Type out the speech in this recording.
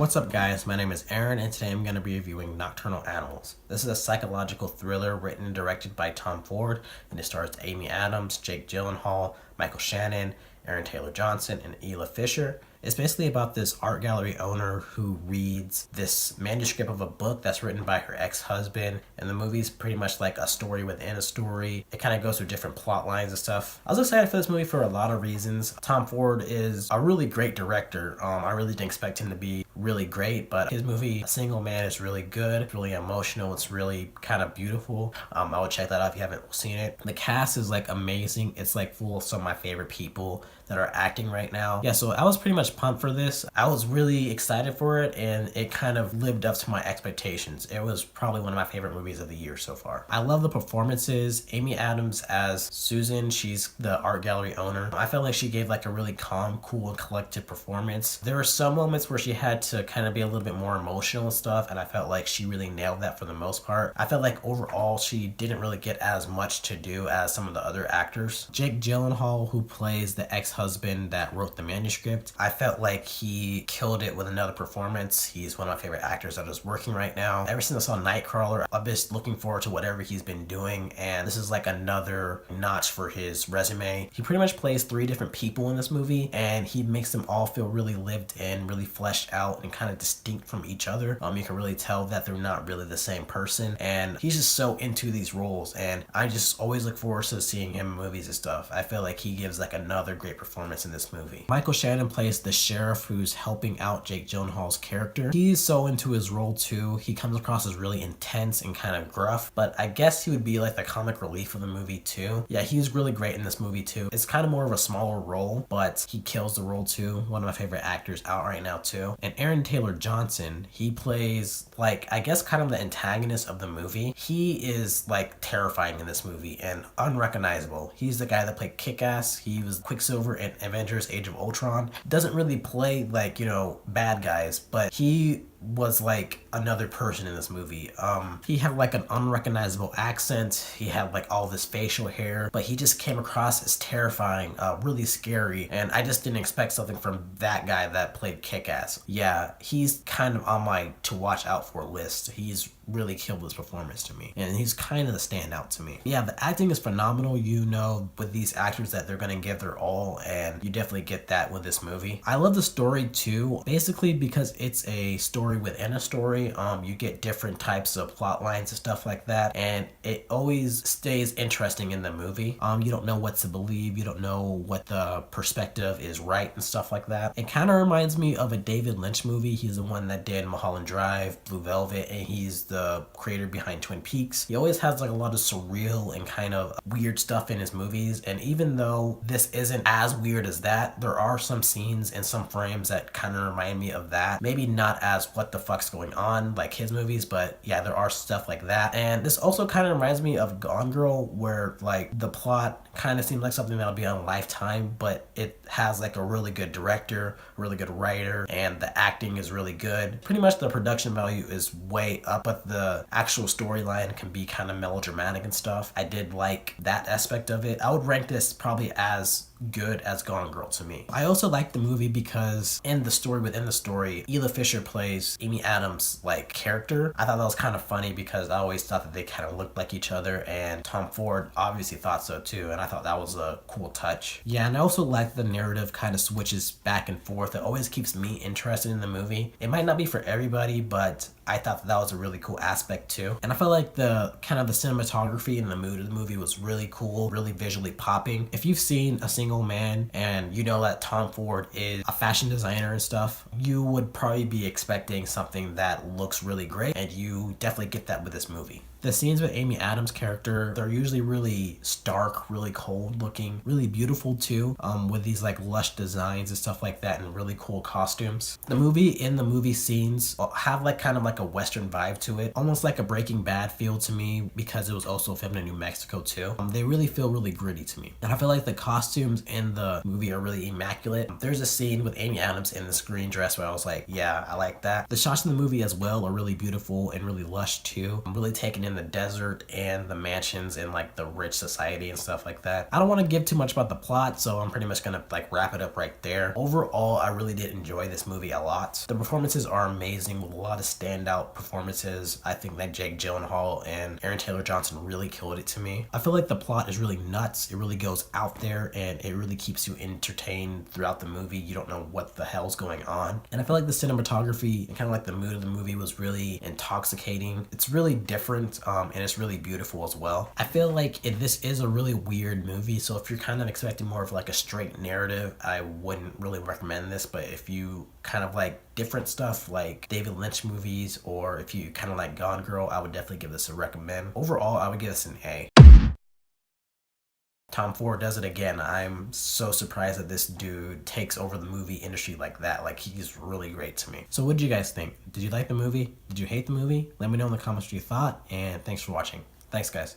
What's up guys, my name is Aaron and today I'm going to be reviewing Nocturnal Animals. This is a psychological thriller written and directed by Tom Ford and it stars Amy Adams, Jake Gyllenhaal, Michael Shannon, Aaron Taylor-Johnson, and Isla Fisher. It's basically about this art gallery owner who reads this manuscript of a book that's written by her ex-husband, and the movie's pretty much like a story within a story. It kind of goes through different plot lines and stuff. I was excited for this movie for a lot of reasons. Tom Ford is a really great director. I really didn't expect him to be really great, but his movie, A Single Man, is really good. It's really emotional. It's really kind of beautiful. I would check that out if you haven't seen it. The cast is like amazing. It's like full of some of my favorite people that are acting right now. Yeah, so I was pretty much pumped for this. I was really excited for it and it kind of lived up to my expectations. It was probably one of my favorite movies of the year so far. I love the performances. Amy Adams as Susan, she's the art gallery owner. I felt like she gave like a really calm, cool, and collected performance. There were some moments where she had to kind of be a little bit more emotional and stuff, and I felt like she really nailed that for the most part. I felt like overall she didn't really get as much to do as some of the other actors. Jake Gyllenhaal, who plays the ex-husband that wrote the manuscript, I felt like he killed it with another performance. He's one of my favorite actors that is working right now. Ever since I saw Nightcrawler, I've been looking forward to whatever he's been doing, and this is like another notch for his resume. He pretty much plays 3 different people in this movie, and he makes them all feel really lived in, really fleshed out, and kind of distinct from each other. You can really tell that they're not really the same person, and he's just so into these roles, and I just always look forward to seeing him in movies and stuff. I feel like he gives like another great performance in this movie. Michael Shannon plays the sheriff who's helping out Jake Gyllenhaal's character. He's so into his role too. He comes across as really intense and kind of gruff, but I guess he would be like the comic relief of the movie too. Yeah, he's really great in this movie too. It's kind of more of a smaller role, but he kills the role too. One of my favorite actors out right now too. And Aaron Taylor-Johnson, he plays like, I guess kind of the antagonist of the movie. He is like terrifying in this movie and unrecognizable. He's the guy that played Kick-Ass. He was Quicksilver in Avengers Age of Ultron. Doesn't really play like, you know, bad guys, but he was like another person in this movie. He had like an unrecognizable accent. He had like all this facial hair, but he just came across as terrifying, really scary, and I just didn't expect something from that guy that played Kick-Ass. Yeah, he's kind of on my to watch out for list. He's really killed this performance to me, and he's kind of the standout to me. Yeah, the acting is phenomenal. You know, with these actors that they're gonna give their all, and you definitely get that with this movie. I love the story too, basically because it's a story within a story. You get different types of plot lines and stuff like that, and it always stays interesting in the movie. You don't know what to believe. You don't know what the perspective is right and stuff like that. It kind of reminds me of a David Lynch movie. He's the one that did Mulholland Drive, Blue Velvet, and he's the creator behind Twin Peaks. He always has like a lot of surreal and kind of weird stuff in his movies, and even though this isn't as weird as that, there are some scenes and some frames that kind of remind me of that. Maybe not as what the fuck's going on like his movies, but yeah, there are stuff like that. And this also kind of reminds me of Gone Girl, where like the plot kind of seems like something that'll be on Lifetime, but it has like a really good director, really good writer, and the acting is really good. Pretty much the production value is way up, but the actual storyline can be kind of melodramatic and stuff. I did like that aspect of it. I would rank this probably as good as Gone Girl to me. I also like the movie because in the story within the story, Isla Fisher plays Amy Adams' like character. I thought that was kind of funny because I always thought that they kind of looked like each other, and Tom Ford obviously thought so too, and I thought that was a cool touch. Yeah, and I also like the narrative kind of switches back and forth. It always keeps me interested in the movie. It might not be for everybody, but I thought that was a really cool aspect too. And I felt like the kind of the cinematography and the mood of the movie was really cool, really visually popping. If you've seen A Single Man and you know that Tom Ford is a fashion designer and stuff, you would probably be expecting something that looks really great, and you definitely get that with this movie. The scenes with Amy Adams' character, they're usually really stark, really cold looking, really beautiful too, with these like lush designs and stuff like that and really cool costumes. The movie scenes have like kind of like a Western vibe to it, almost like a Breaking Bad feel to me because it was also filmed in New Mexico too. They really feel really gritty to me. And I feel like the costumes in the movie are really immaculate. There's a scene with Amy Adams in this green dress where I was like, yeah, I like that. The shots in the movie as well are really beautiful and really lush too. I'm really taking in in the desert and the mansions and like the rich society and stuff like that. I don't want to give too much about the plot, so I'm pretty much gonna like wrap it up right there. Overall, I really did enjoy this movie a lot. The performances are amazing with a lot of standout performances. I think that Jake Gyllenhaal and Aaron Taylor-Johnson really killed it to me. I feel like the plot is really nuts. It really goes out there and it really keeps you entertained throughout the movie. You don't know what the hell's going on. And I feel like the cinematography and kind of like the mood of the movie was really intoxicating. It's really different and it's really beautiful as well. I feel like this is a really weird movie, so if you're kind of expecting more of like a straight narrative, I wouldn't really recommend this. But if you kind of like different stuff like David Lynch movies, or if you kind of like Gone Girl, I would definitely give this a recommend. Overall, I would give this an A. Tom Ford does it again. I'm so surprised that this dude takes over the movie industry like that. Like, he's really great to me. So what did you guys think? Did you like the movie? Did you hate the movie? Let me know in the comments what you thought, and thanks for watching. Thanks, guys.